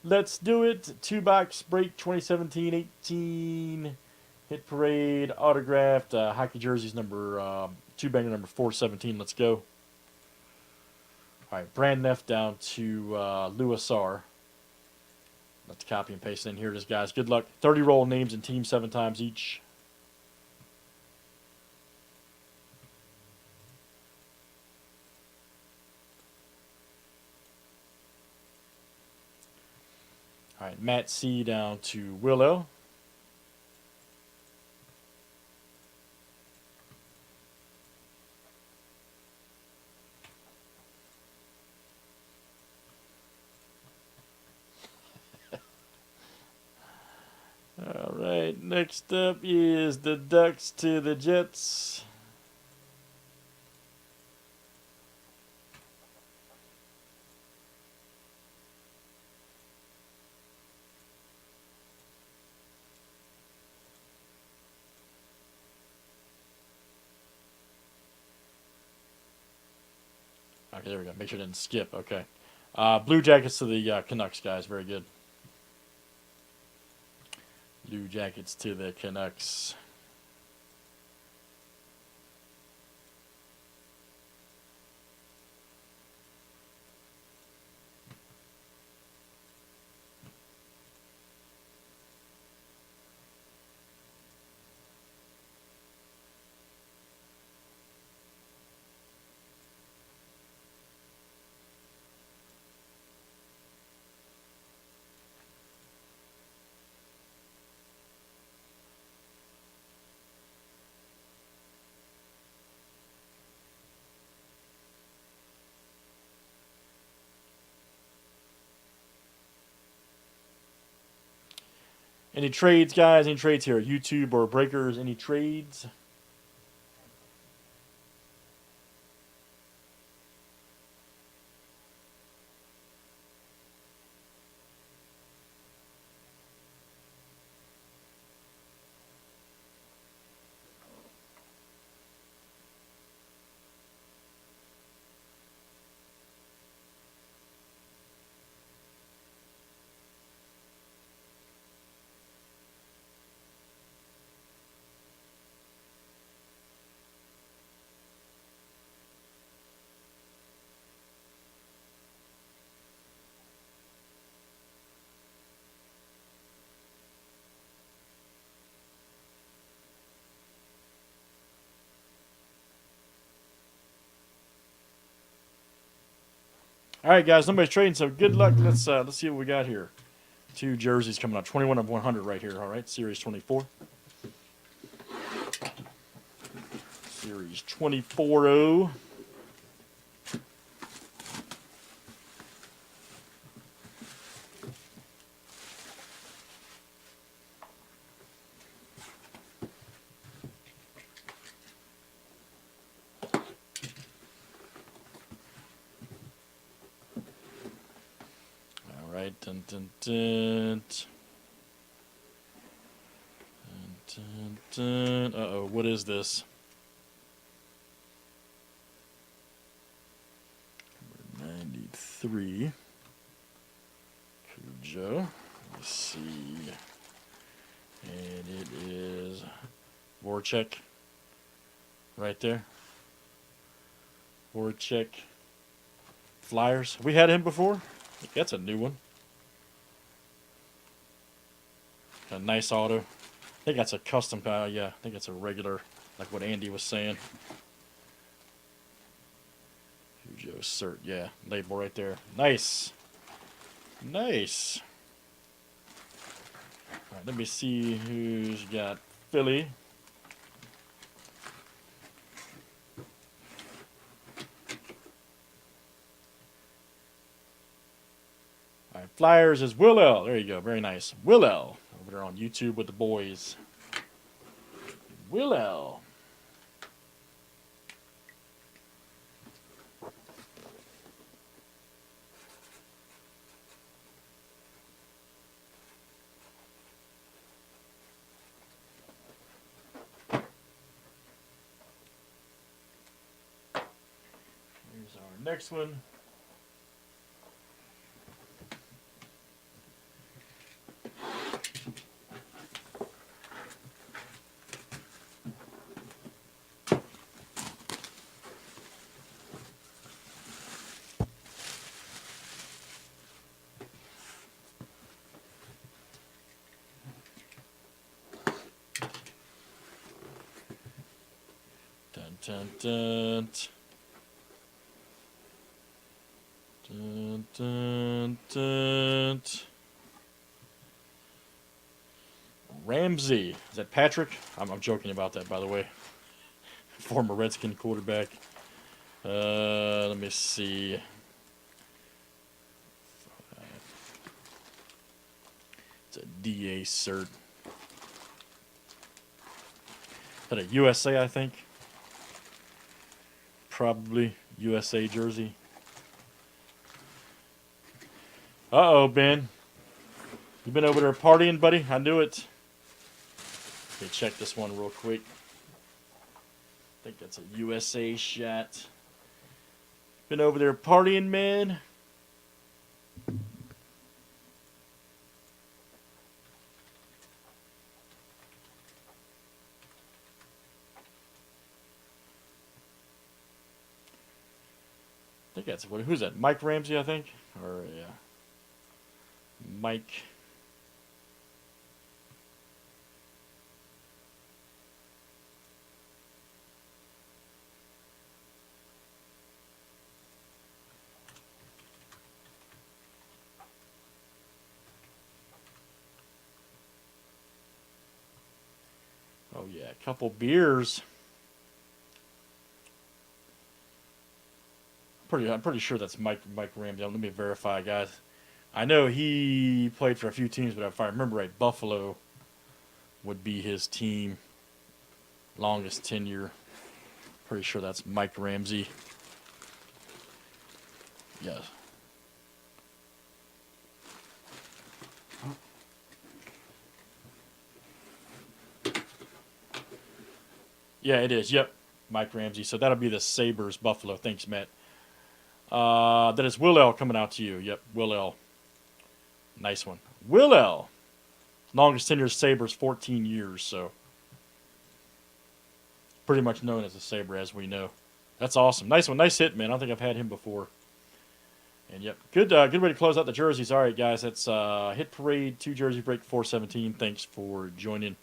Let's do it. 2-box break 2017-18 hit parade autographed hockey jerseys number 2-banger number 417. Let's go. All right, Brand Neff down to Lewis R. Let's copy and paste it in here, just guys. Good luck. 30 roll names and teams 7 times each. All right, Matt C down to Willow. All right, next up is the Ducks to the Jets. Okay, there we go. Make sure it didn't skip. Okay. Blue Jackets to the Canucks, guys. Very good. Blue Jackets to the Canucks. Any trades, guys? Any trades here? YouTube or Breakers? Any trades? All right, guys. Nobody's trading, so good luck. Let's see what we got here. 2 jerseys coming up. 21 of 100 right here. All right, Series 24. Series 24-0. All right. Dun, dun, dun. Dun, dun. Uh-oh, what is this? Number 93. Cujo. Let's see. And it is Voracek. Right there. Voracek. Flyers. We had him before. That's a new one. A nice auto. I think that's a custom. Yeah, I think it's a regular, like what Andy was saying. Cujo cert. Yeah, label right there. Nice. Nice. All right, let me see who's got Philly. All right, Flyers is Will L. There you go. Very nice. Will L. Over there on YouTube with the boys. Will L. Here's our next one. Dun, dun, dun, dun, dun. Ramsey. Is that Patrick? I'm joking about that, by the way. Former Redskin quarterback. Let me see. It's a DA cert. Is that a USA, I think? Probably USA jersey. Uh-oh, Ben. You been over there partying, buddy? I knew it. Let me check this one real quick. I think that's a USA shot. Been over there partying, man? I think that's what. Who's that? Mike Ramsey, I think, or yeah, Mike. Oh yeah, a couple beers. I'm pretty sure that's Mike Ramsey. Let me verify, guys. I know he played for a few teams, but if I remember right, Buffalo would be his team. Longest tenure. Pretty sure that's Mike Ramsey. Yes. Yeah, it is. Yep. Mike Ramsey. So that'll be the Sabres Buffalo. Thanks, Matt. That is Will L coming out to you. Yep, Will L. Nice one. Will L. Longest tenure Sabres, 14 years, so pretty much known as a Sabre as we know. That's awesome. Nice one. Nice hit, man. I don't think I've had him before. And yep, good way to close out the jerseys. All right, guys, that's Hit Parade 2 Jersey Break 417. Thanks for joining.